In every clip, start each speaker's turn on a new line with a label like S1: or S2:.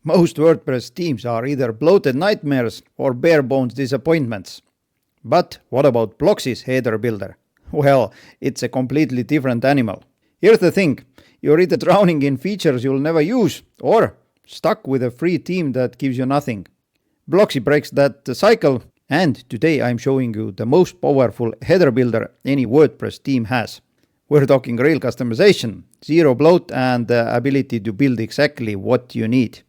S1: Most WordPress themes are either bloated nightmares or bare bones disappointments. But what about Blocksy's header builder? Well, it's a completely different animal. Here's the thing, you're either drowning in features you'll never use or stuck with a free theme that gives you nothing. Blocksy breaks that cycle, and today I'm showing you the most powerful header builder any WordPress theme has. We're talking real customization, zero bloat, and the ability to build exactly what you need.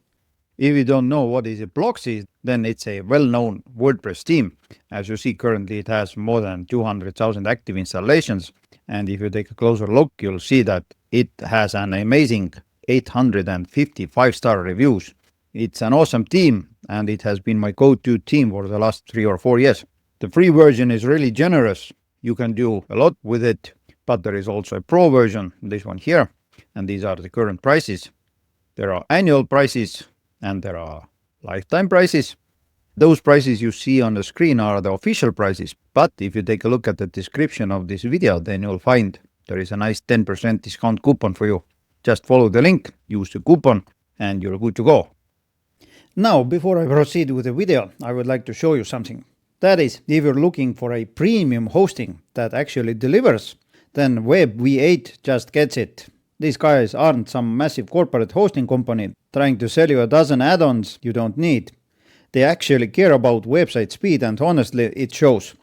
S1: If you don't know what is a Blocksy, then it's a well-known WordPress theme. As you see, currently it has more than 200,000 active installations. And if you take a closer look, you'll see that it has an amazing 855 star reviews. It's an awesome theme, and it has been my go-to theme for the last 3 or 4 years. The free version is really generous. You can do a lot with it, but there is also a pro version, this one here, and these are the current prices. There are annual prices, and there are lifetime prices. Those prices you see on the screen are the official prices, but if you take a look at the description of this video, then you'll find there is a nice 10% discount coupon for you. Just follow the link, use the coupon, and you're good to go. Now, before I proceed with the video, I would like to show you something. That is, if you're looking for a premium hosting that actually delivers, then Web V8 just gets it. These guys aren't some massive corporate hosting company trying to sell you a dozen add-ons you don't need. They actually care about website speed, and honestly, it shows.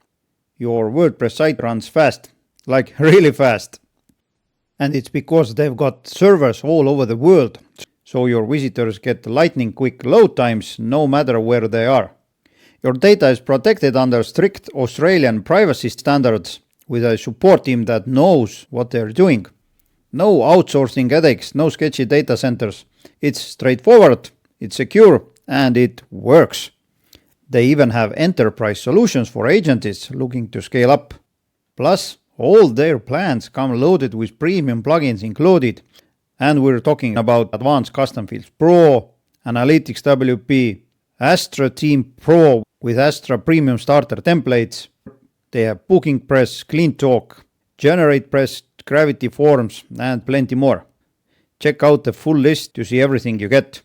S1: Your WordPress site runs fast, like really fast. And it's because they've got servers all over the world, so your visitors get lightning quick load times no matter where they are. Your data is protected under strict Australian privacy standards with a support team that knows what they're doing. No outsourcing headaches, no sketchy data centers. It's straightforward, it's secure, and it works. They even have enterprise solutions for agencies looking to scale up. Plus, all their plans come loaded with premium plugins included. And we're talking about Advanced Custom Fields Pro, Analytics WP, Astra Theme Pro with Astra Premium Starter templates. They have BookingPress, CleanTalk, GeneratePress, Gravity Forms, and plenty more. Check out the full list to see everything you get.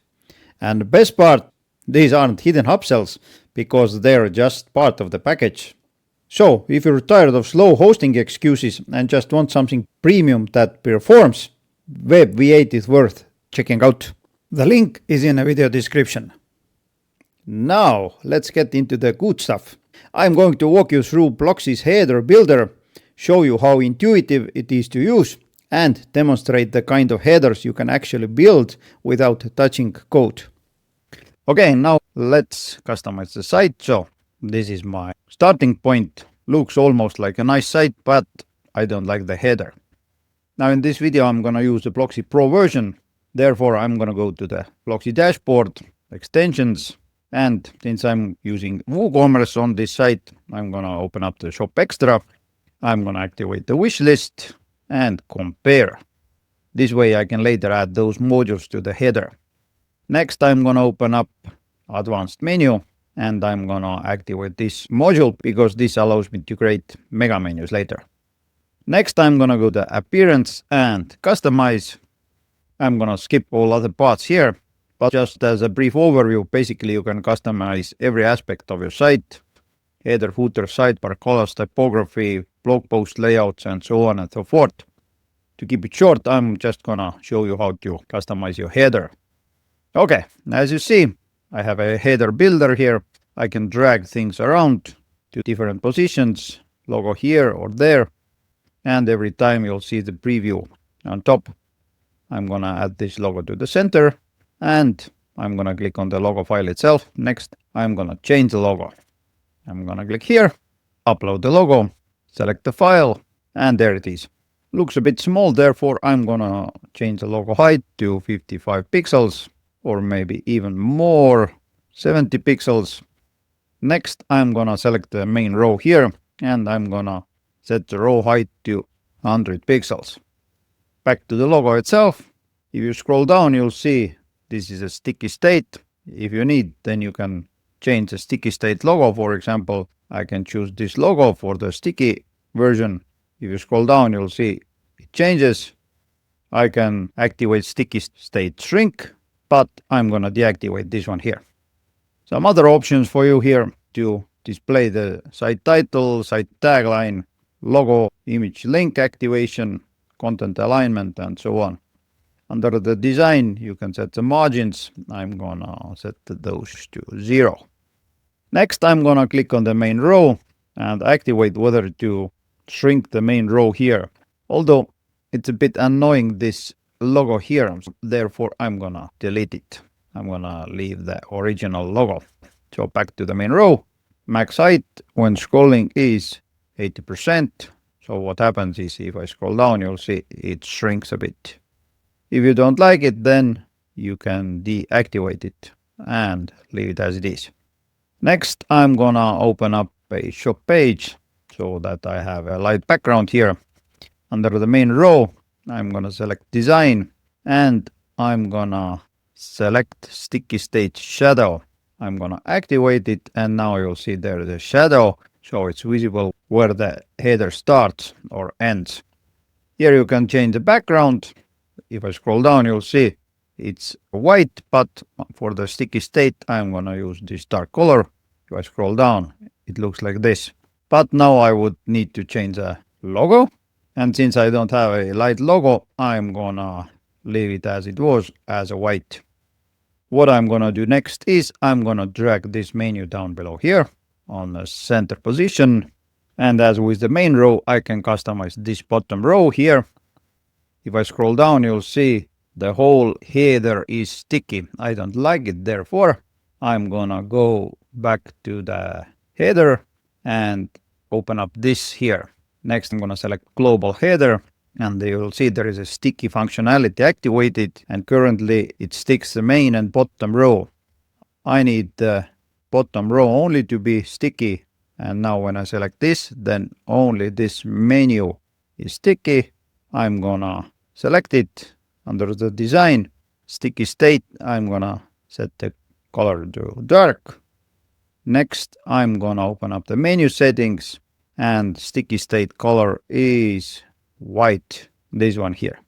S1: And the best part, these aren't hidden upsells because they're just part of the package. So, if you're tired of slow hosting excuses and just want something premium that performs, Web V8 is worth checking out. The link is in the video description. Now, let's get into the good stuff. I'm going to walk you through Blocksy's header builder, show you how intuitive it is to use, and demonstrate the kind of headers you can actually build without touching code. Okay, now let's customize the site. So this is my starting point. Looks almost like a nice site, but I don't like the header. Now in this video I'm gonna use the Blocksy Pro version. Therefore I'm gonna go to the Blocksy dashboard, extensions, and since I'm using WooCommerce on this site, I'm gonna open up the Shop Extra. I'm gonna activate the wish list and compare. This way I can later add those modules to the header. Next I'm gonna open up advanced menu and I'm gonna activate this module because this allows me to create mega menus later. Next I'm gonna go to appearance and customize. I'm gonna skip all other parts here, but just as a brief overview, basically you can customize every aspect of your site. Header, footer, sidebar, colors, typography, blog post layouts, and so on and so forth. To keep it short, I'm just gonna show you how to customize your header. Okay, as you see, I have a header builder here. I can drag things around to different positions, logo here or there, and every time you'll see the preview on top. I'm gonna add this logo to the center, and I'm gonna click on the logo file itself. Next, I'm gonna change the logo. I'm gonna click here, upload the logo, select the file, and there it is. Looks a bit small, therefore I'm gonna change the logo height to 55 pixels, or maybe even more, 70 pixels. Next, I'm gonna select the main row here, and I'm gonna set the row height to 100 pixels. Back to the logo itself. If you scroll down, you'll see this is a sticky state. If you need, then you can change the sticky state logo. For example, I can choose this logo for the sticky version. If you scroll down, you'll see it changes. I can activate sticky state shrink. but I'm gonna deactivate this one here. Some other options for you here to display the site title, site tagline, logo, image link activation, content alignment, and so on. Under the design, you can set the margins. I'm gonna set those to 0. Next, I'm gonna click on the main row and activate whether to shrink the main row here. Although it's a bit annoying, this logo here, therefore I'm gonna delete it. I'm gonna leave the original logo. So back to the main row. Max height when scrolling is 80%. So what happens is if I scroll down, you'll see it shrinks a bit. If you don't like it, then you can deactivate it and leave it as it is. Next, I'm gonna open up a shop page so that I have a light background here. Under the main row, I'm gonna select design and I'm gonna select sticky state shadow. I'm gonna activate it and now you'll see there the shadow, so it's visible where the header starts or ends. Here you can change the background. If I scroll down, you'll see it's white, but for the sticky state, I'm gonna use this dark color. If I scroll down, it looks like this. But now I would need to change the logo. And since I don't have a light logo, I'm gonna leave it as it was, as a white. What I'm gonna do next is I'm gonna drag this menu down below here on the center position. And as with the main row, I can customize this bottom row here. If I scroll down, you'll see the whole header is sticky. I don't like it, therefore I'm gonna go back to the header and open up this here. Next, I'm gonna select global header and you'll see there is a sticky functionality activated and currently it sticks the main and bottom row. I need the bottom row only to be sticky, and now when I select this, then only this menu is sticky. I'm gonna select it under the design, sticky state, I'm gonna set the color to dark. Next, I'm gonna open up the menu settings and sticky state color is white, this one here.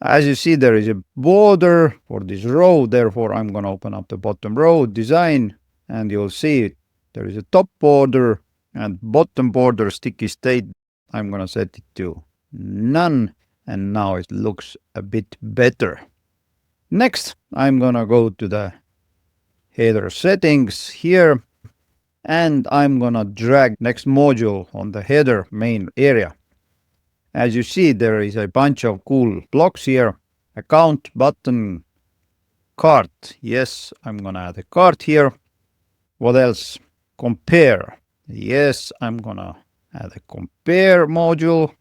S1: As you see, there is a border for this row, therefore I'm gonna open up the bottom row design and you'll see there is a top border and bottom border sticky state. I'm gonna set it to none and now it looks a bit better. Next, I'm gonna go to the header settings here and I'm gonna drag next module on the header main area. As you see, there is a bunch of cool blocks here. Account, button, cart. Yes, I'm gonna add a cart here. What else? Compare. Yes, I'm gonna add a compare module.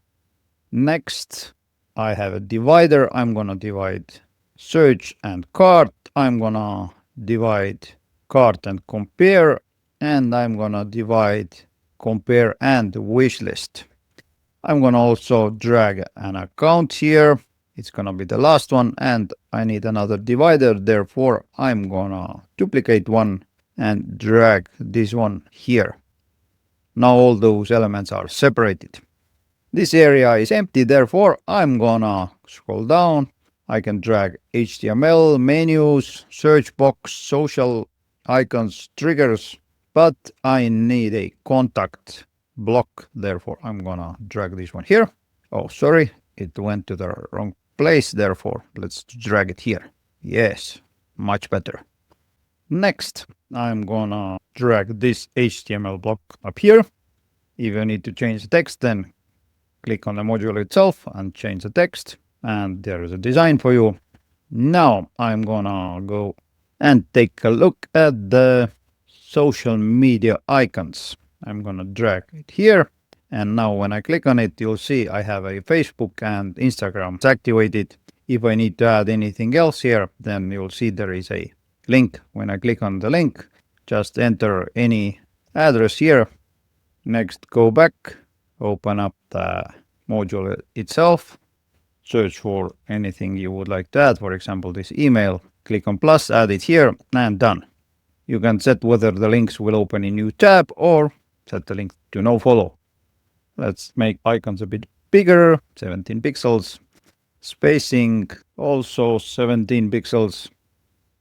S1: Next, I have a divider. I'm gonna divide search and cart. I'm gonna divide cart and compare. And I'm gonna divide compare and wish list. I'm gonna also drag an account here. It's gonna be the last one and I need another divider. Therefore, I'm gonna duplicate one and drag this one here. Now all those elements are separated. This area is empty. Therefore, I'm gonna scroll down. I can drag HTML, menus, search box, social icons, triggers, but I need a contact block, therefore I'm gonna drag this one here. Oh, sorry, it went to the wrong place, therefore let's drag it here. Yes, much better. Next, I'm gonna drag this HTML block up here. If you need to change the text, then click on the module itself and change the text, and there is a design for you. Now I'm gonna go and take a look at the social media icons. I'm gonna drag it here and now when I click on it, you'll see I have a Facebook and Instagram activated. If I need to add anything else here, then you'll see there is a link. When I click on the link, just enter any address here. Next, go back, open up the module itself, search for anything you would like to add, for example this email, click on plus, add it here and done. You can set whether the links will open in new tab or set the link to no follow. Let's make icons a bit bigger, 17 pixels. Spacing also 17 pixels.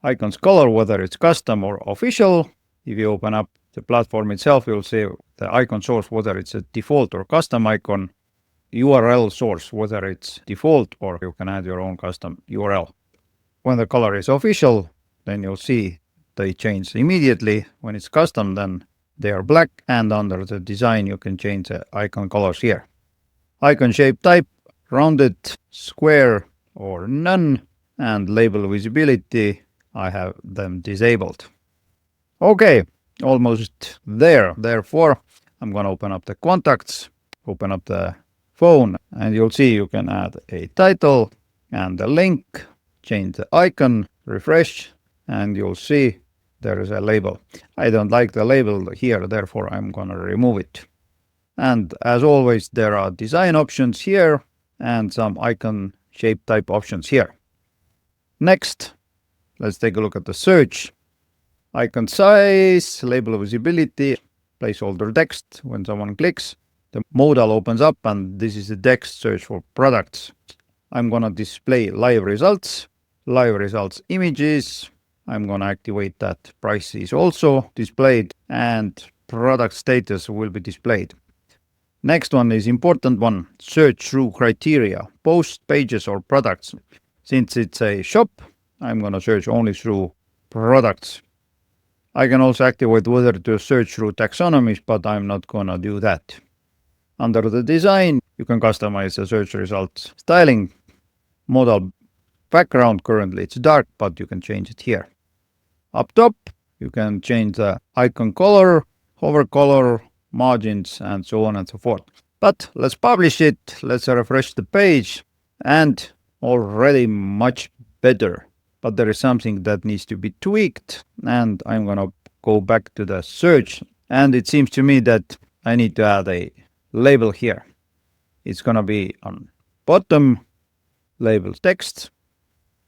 S1: icon's color, whether it's custom or official. If you open up the platform itself, you'll see the icon source, whether it's a default or custom icon, URL source, whether it's default or you can add your own custom URL. When the color is official, then you'll see they change immediately. When it's custom, then they are black, and under the design you can change the icon colors here. Icon shape type, rounded, square or none, and label visibility, I have them disabled. Okay, almost there. Therefore, I'm gonna open up the contacts, open up the phone, and you'll see you can add a title and a link, change the icon, refresh, and you'll see there is a label. I don't like the label here, therefore I'm gonna remove it. And as always, there are design options here and some icon shape type options here. Next, let's take a look at the search. Icon size, label visibility, placeholder text. When someone clicks, the modal opens up and this is the text search for products. I'm gonna display live results images. I'm gonna activate that price is also displayed and product status will be displayed. Next one is important one, search through criteria, post, pages or products. Since it's a shop, I'm gonna search only through products. I can also activate whether to search through taxonomies, but I'm not gonna do that. Under the design, you can customize the search results styling. Modal background, currently it's dark, but you can change it here. Up top, you can change the icon color, hover color, margins, and so on and so forth. But let's publish it, let's refresh the page, and already much better. But there is something that needs to be tweaked, and I'm gonna go back to the search, and it seems to me that I need to add a label here. It's gonna be on bottom, label text.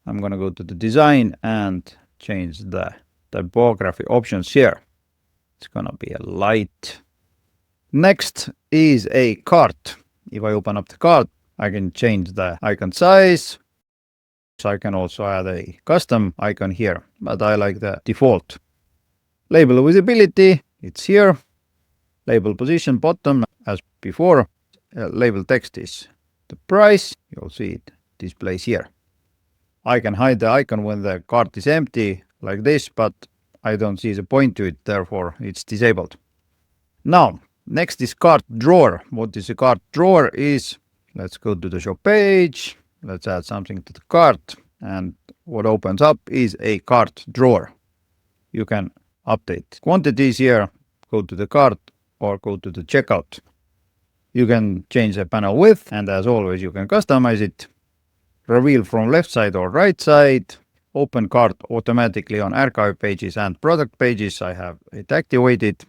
S1: I'm gonna go to the design and change the typography options here. It's gonna be a light. Next is a cart. If I open up the cart, I can change the icon size. So I can also add a custom icon here, but I like the default. Label visibility, it's here. Label position bottom as before. Label text is the price. You'll see it displays here. I can hide the icon when the cart is empty like this, but I don't see the point to it, therefore it's disabled. Now, next is cart drawer. What is a cart drawer is, let's go to the shop page. Let's add something to the cart, and what opens up is a cart drawer. You can update quantities here, go to the cart or go to the checkout. You can change the panel width, and as always you can customize it. Reveal from left side or right side. Open cart automatically on archive pages and product pages. I have it activated.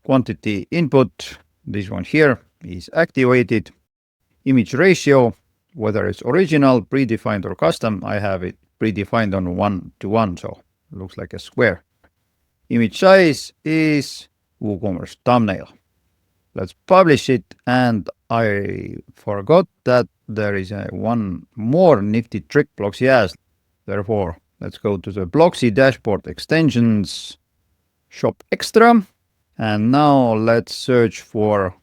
S1: Quantity input, this one here is activated. Image ratio, whether it's original, predefined or custom, I have it predefined on 1:1, so it looks like a square. Image size is WooCommerce thumbnail. Let's publish it, and I forgot that there is one more nifty trick Blocksy has. Therefore, let's go to the Blocksy dashboard extensions, shop extra, and now let's search for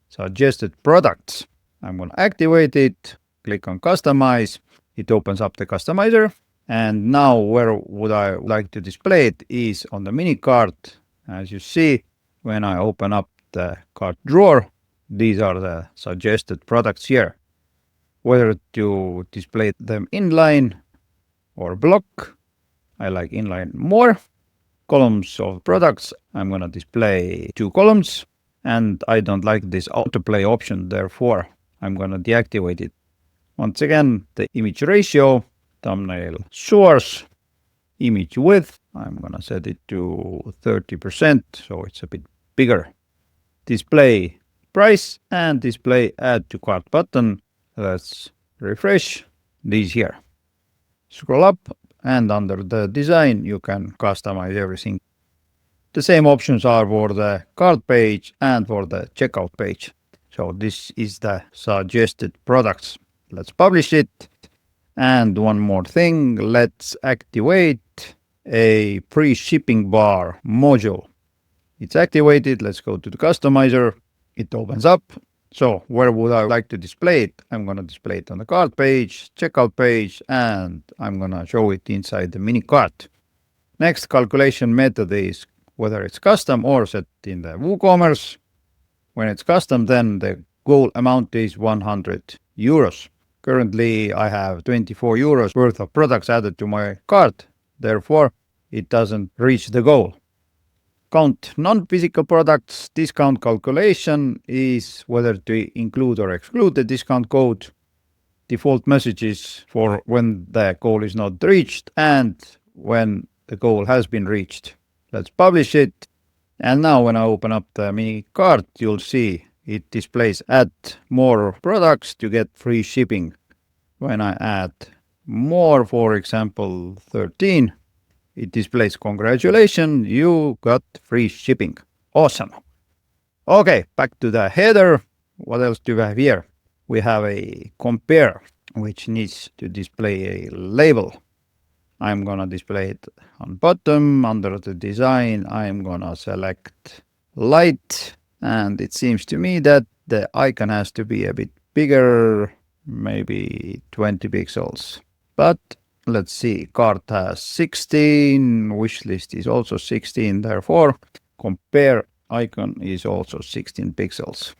S1: suggested products. I'm going to activate it, click on customize, it opens up the customizer, and now where would I like to display it is on the mini cart. As you see, when I open up the cart drawer, these are the suggested products here. Whether to display them inline or block, I like inline more. Columns of products, I'm going to display 2 columns, and I don't like this autoplay option, therefore I'm going to deactivate it. Once again, the image ratio, thumbnail source, image width, I'm going to set it to 30%, so it's a bit bigger. Display price and display add to cart button. Let's refresh these here. Scroll up, and under the design you can customize everything. The same options are for the cart page and for the checkout page. So this is the suggested products. Let's publish it. And one more thing, let's activate a free shipping bar module. It's activated. Let's go to the customizer. It opens up. So where would I like to display it? I'm going to display it on the cart page, checkout page, and I'm going to show it inside the mini cart. Next calculation method is whether it's custom or set in the WooCommerce. When it's custom, then the goal amount is 100 euros. Currently, I have 24 euros worth of products added to my cart. Therefore, it doesn't reach the goal. Count non-physical products. Discount calculation is whether to include or exclude the discount code. Default messages for when the goal is not reached and when the goal has been reached. Let's publish it. And now when I open up the mini cart, you'll see it displays add more products to get free shipping. When I add more, for example, 13, it displays congratulations, you got free shipping. Awesome. Okay, back to the header. What else do we have here? We have a compare, which needs to display a label. I'm gonna display it on bottom. Under the design, I'm gonna select light. And it seems to me that the icon has to be a bit bigger, maybe 20 pixels. But let's see, cart has 16, wish list is also 16, therefore compare icon is also 16 pixels.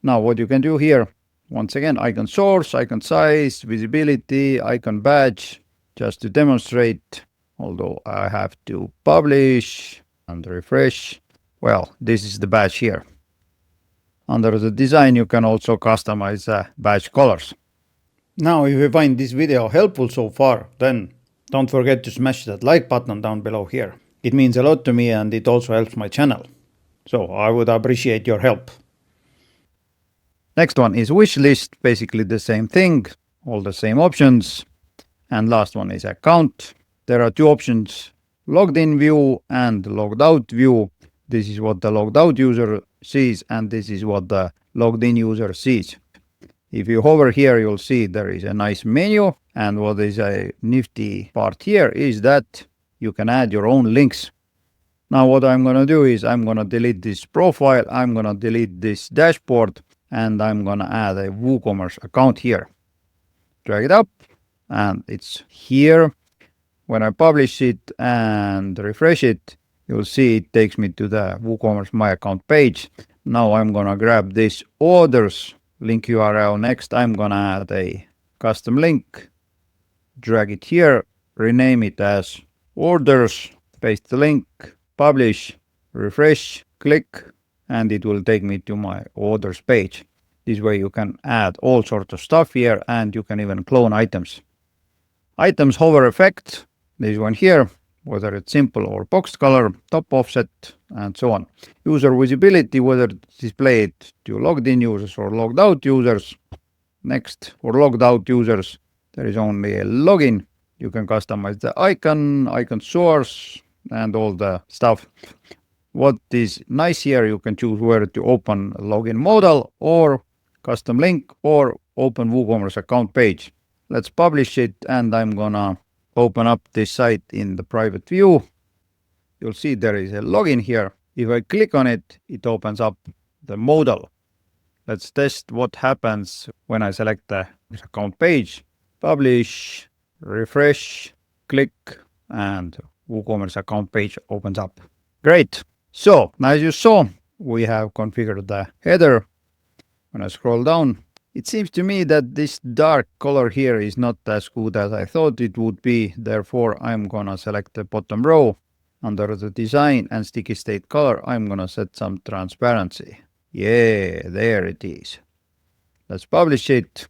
S1: Now what you can do here, once again, icon source, icon size, visibility, icon badge, just to demonstrate, although I have to publish and refresh. Well, this is the badge here. Under the design, you can also customize badge colors. Now, if you find this video helpful so far, then don't forget to smash that like button down below here. It means a lot to me and it also helps my channel. So I would appreciate your help. Next one is wish list, basically the same thing, all the same options. And last one is account. There are two options, logged in view and logged out view. This is what the logged out user sees and this is what the logged in user sees. If you hover here, you'll see there is a nice menu, and what is a nifty part here is that you can add your own links. Now what I'm going to do is I'm going to delete this profile, I'm going to delete this dashboard, and I'm going to add a WooCommerce account here. Drag it up, and it's here. When I publish it and refresh it, you'll see it takes me to the WooCommerce My Account page. Now I'm going to grab this orders link URL. Next, I'm gonna add a custom link, drag it here, rename it as orders, paste the link, publish, refresh, click, and it will take me to my orders page. This way you can add all sorts of stuff here and you can even clone items. Items hover effect, this one here, whether it's simple or box color, top offset, and so on. User visibility, whether it's displayed to logged in users or logged out users. Next, for logged out users, there is only a login. You can customize the icon, icon source, and all the stuff. What is nice here, you can choose whether to open login modal or custom link or open WooCommerce account page. Let's publish it, and I'm gonna open up this site in the private view. You'll see there is a login here. If I click on it, it opens up the modal. Let's test what happens when I select the account page. Publish, refresh, click, and WooCommerce account page opens up. Great. So, as you saw, we have configured the header. When I scroll down, it seems to me that this dark color here is not as good as I thought it would be. Therefore, I'm gonna select the bottom row. Under the design and sticky state color, I'm gonna set some transparency. Yeah, there it is. Let's publish it.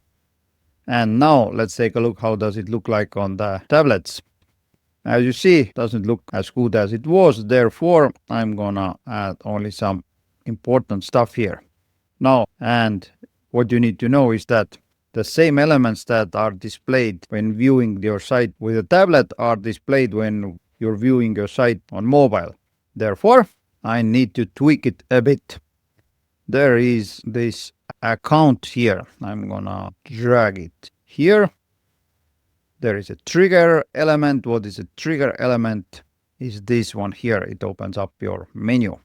S1: And now let's take a look how does it look like on the tablets. As you see, it doesn't look as good as it was. Therefore, I'm gonna add only some important stuff here. Now, and what you need to know is that the same elements that are displayed when viewing your site with a tablet are displayed when you're viewing your site on mobile. Therefore, I need to tweak it a bit. There is this account here. I'm gonna drag it here. there is a trigger element. What is a trigger element? Is this one here. It opens up your menu.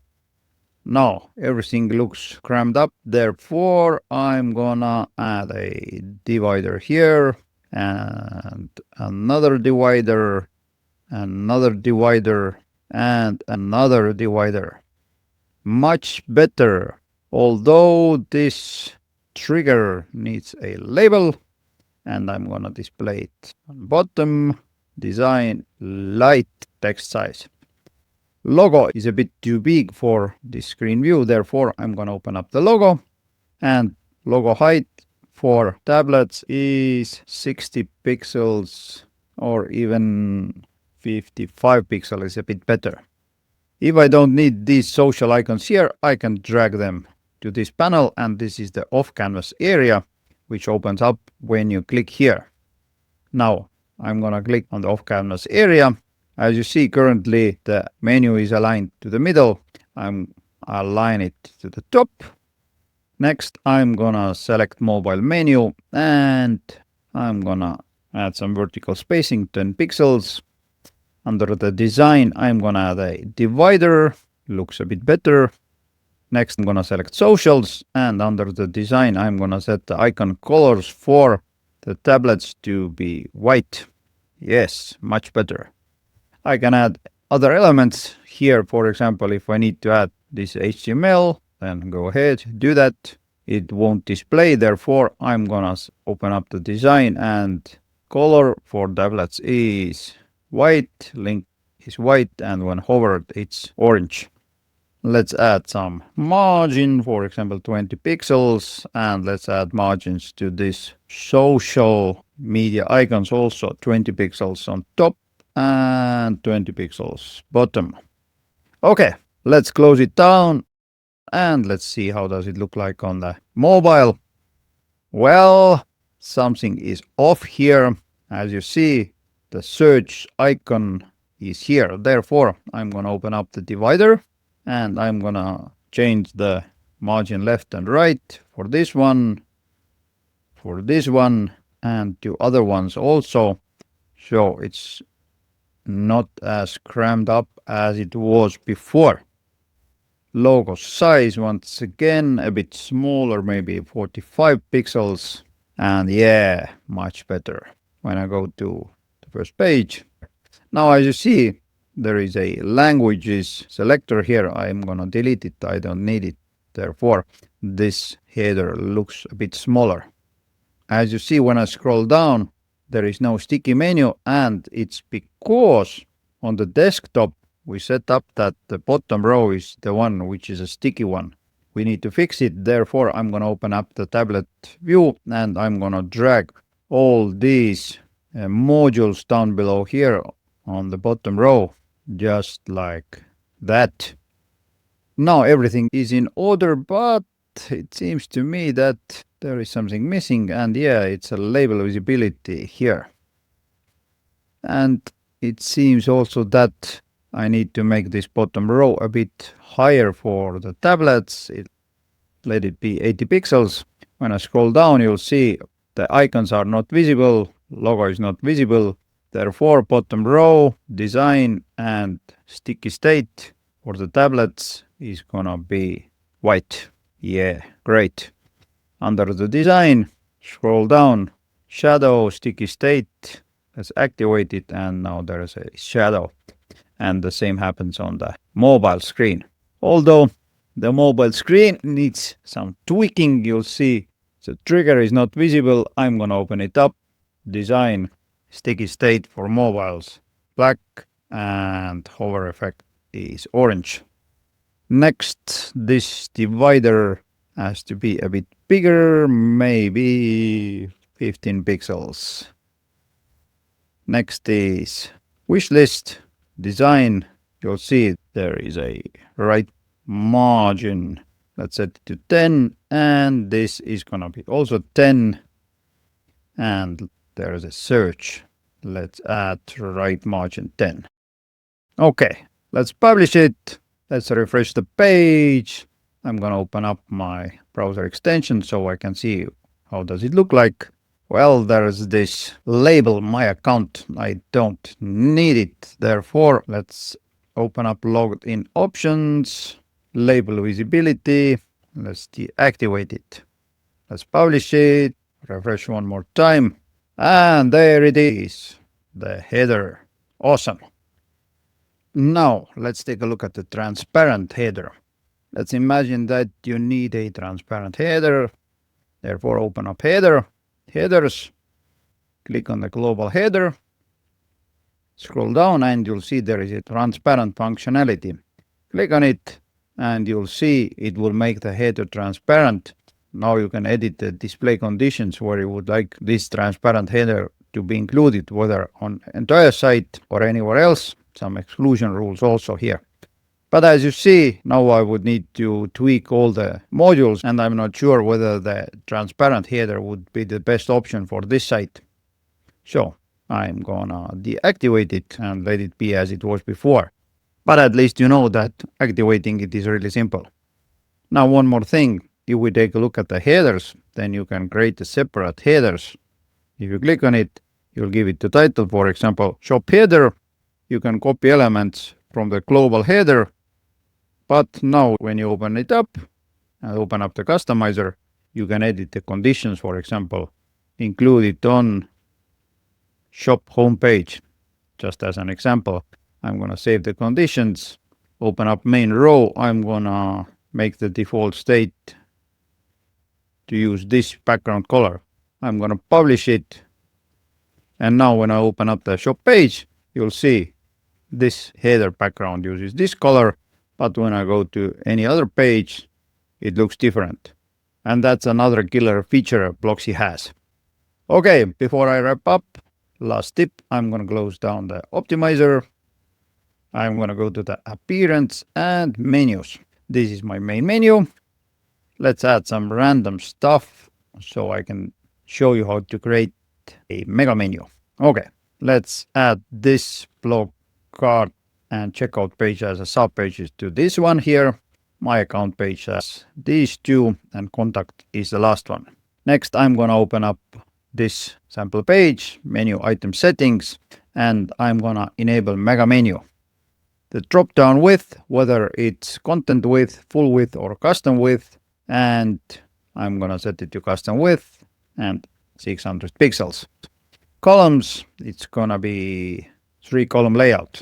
S1: Now everything looks crammed up. Therefore, I'm gonna add a divider here and another divider, another divider, and another divider. Much better. Although this trigger needs a label, and I'm gonna display it on bottom, design, light text size. Logo is a bit too big for this screen view, therefore I'm gonna open up the logo, and logo height for tablets is 60 pixels or even 55 pixels is a bit better. If I don't need these social icons here, I can drag them to this panel, and this is the off canvas area, which opens up when you click here. Now I'm gonna click on the off canvas area. As you see, currently the menu is aligned to the middle. I'm align it to the top. Next, I'm gonna select mobile menu, and I'm gonna add some vertical spacing, 10 pixels. Under the design, I'm gonna add a divider, looks a bit better. Next, I'm gonna select socials, and under the design, I'm gonna set the icon colors for the tablets to be white. Yes, much better. I can add other elements here. For example, if I need to add this HTML, then go ahead, do that. It won't display, therefore I'm gonna open up the design, and color for tablets is white, link is white, and when hovered it's orange. Let's add some margin, for example 20 pixels, and let's add margins to this social media icons also, 20 pixels on top and 20 pixels bottom. Okay, let's close it down and let's see how does it look like on the mobile. Well, something is off here. As you see, the search icon is here. Therefore, I'm gonna open up the divider and I'm gonna change the margin left and right for this one, and two other ones also. So it's not as crammed up as it was before. Logo size, once again, a bit smaller, maybe 45 pixels. And yeah, much better. When I go to the first page. Now, as you see, there is a languages selector here. I'm gonna delete it. I don't need it. Therefore, this header looks a bit smaller. As you see, when I scroll down, there is no sticky menu, and it's because on the desktop we set up that the bottom row is the one which is a sticky one. We need to fix it. Therefore, I'm going to open up the tablet view and I'm going to drag all these modules down below here on the bottom row, just like that. Now everything is in order, but it seems to me that there is something missing, and yeah, it's a label visibility here. And it seems also that I need to make this bottom row a bit higher for the tablets. Let it be 80 pixels. When I scroll down, you'll see the icons are not visible, logo is not visible. Therefore, bottom row, design, and sticky state for the tablets is gonna be white. Yeah, great. Under the design, scroll down, shadow, sticky state. Let's activate it, and now there is a shadow. And the same happens on the mobile screen. Although the mobile screen needs some tweaking, you'll see the trigger is not visible. I'm gonna open it up. Design, sticky state for mobiles, black, and hover effect is orange. Next, this divider has to be a bit bigger, maybe 15 pixels. Next is wish list, design. You'll see there is a right margin. Let's set it to 10, and this is gonna be also 10. And there is a search. Let's add right margin 10. Okay, let's publish it. Let's refresh the page. I'm gonna open up my browser extension so I can see how does it look like. Well, there's this label, my account. I don't need it. Therefore, let's open up login options, label visibility. Let's deactivate it. Let's publish it, refresh one more time. And there it is, the header. Awesome. Now, let's take a look at the transparent header. Let's imagine that you need a transparent header. Therefore, open up header, headers, click on the global header, scroll down, and you'll see there is a transparent functionality. Click on it, and you'll see it will make the header transparent. Now you can edit the display conditions where you would like this transparent header to be included, whether on entire site or anywhere else. Some exclusion rules also here. But as you see, now I would need to tweak all the modules, and I'm not sure whether the transparent header would be the best option for this site. So I'm gonna deactivate it and let it be as it was before. But at least you know that activating it is really simple. Now one more thing, if we take a look at the headers, then you can create the separate headers. If you click on it, you'll give it the title, for example, shop header. You can copy elements from the global header. But now when you open it up and open up the customizer, you can edit the conditions, for example, include it on shop homepage. Just as an example, I'm going to save the conditions, open up main row. I'm going to make the default state to use this background color. I'm going to publish it. And now when I open up the shop page, you'll see this header background uses this color. But when I go to any other page, it looks different. And that's another killer feature Blocksy has. Okay, before I wrap up, last tip, I'm going to close down the optimizer. I'm going to go to the appearance and menus. This is my main menu. Let's add some random stuff so I can show you how to create a mega menu. Okay, let's add this blog cart and checkout page as a sub pages to this one here. My account page has these two, and contact is the last one. Next, I'm going to open up this sample page, menu item settings, and I'm going to enable mega menu. The drop down width, whether it's content width, full width, or custom width, and I'm going to set it to custom width and 600 pixels. Columns, it's going to be 3-column layout.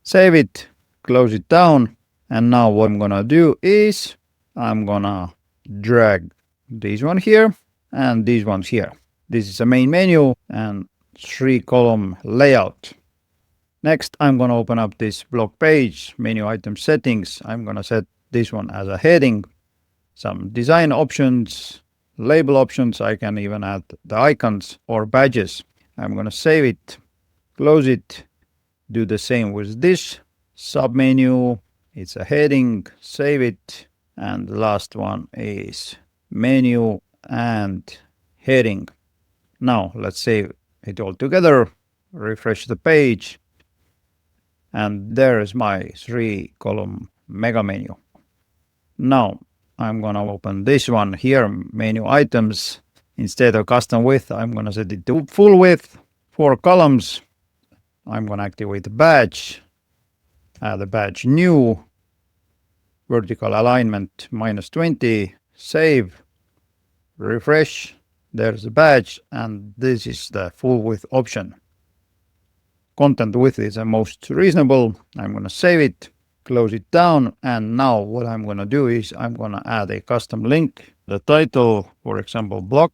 S1: Save it, close it down, and now what I'm gonna do is I'm gonna drag this one here and these ones here. This is a main menu and 3-column layout. Next, I'm gonna open up this blog page, menu item settings. I'm gonna set this one as a heading, some design options, label options. I can even add the icons or badges. I'm gonna save it, close it. Do the same with this submenu. It's a heading, save it. And the last one is menu and heading. Now let's save it all together, refresh the page. And there is my 3-column mega menu. Now I'm going to open this one here, menu items. Instead of custom width, I'm going to set it to full width, 4 columns. I'm going to activate the badge, add the badge new, vertical alignment -20, save, refresh. There's the badge, and this is the full width option. Content width is the most reasonable. I'm going to save it, close it down, and now what I'm going to do is I'm going to add a custom link. The title, for example, blog,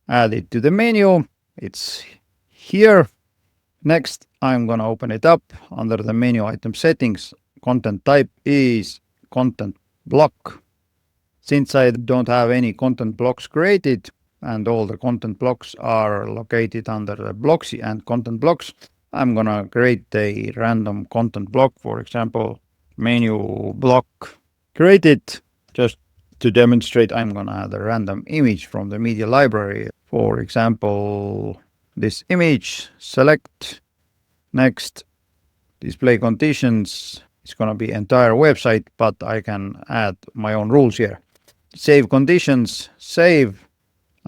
S1: add it to the menu. It's here. Next, I'm going to open it up under the menu item settings. Content type is content block. Since I don't have any content blocks created and all the content blocks are located under the Blocksy and content blocks, I'm going to create a random content block, for example, menu block. Create it. Just to demonstrate, I'm going to add a random image from the media library. For example, this image, select, next, display conditions. It's going to be entire website, but I can add my own rules here. Save conditions, save.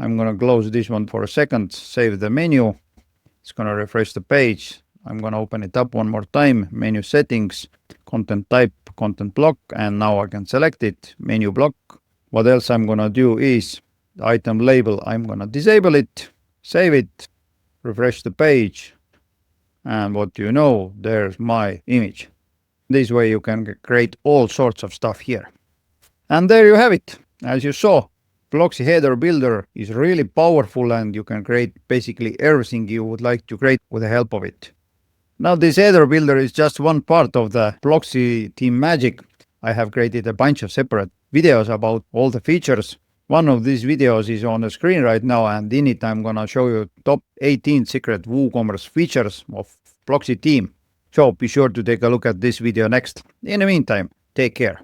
S1: I'm gonna close this one for a second, save the menu. It's gonna refresh the page. I'm gonna open it up one more time, menu settings, content type, content block, and now I can select it, menu block. What else I'm gonna do is the item label, I'm gonna disable it, save it, refresh the page, and what you know, there's my image. This way you can create all sorts of stuff here. And there you have it. As you saw, Blocksy header builder is really powerful and you can create basically everything you would like to create with the help of it. Now this header builder is just one part of the Blocksy team magic. I have created a bunch of separate videos about all the features. One of these videos is on the screen right now, and in it I'm gonna show you top 18 secret WooCommerce features of Blocksy team. So be sure to take a look at this video next. In the meantime, take care.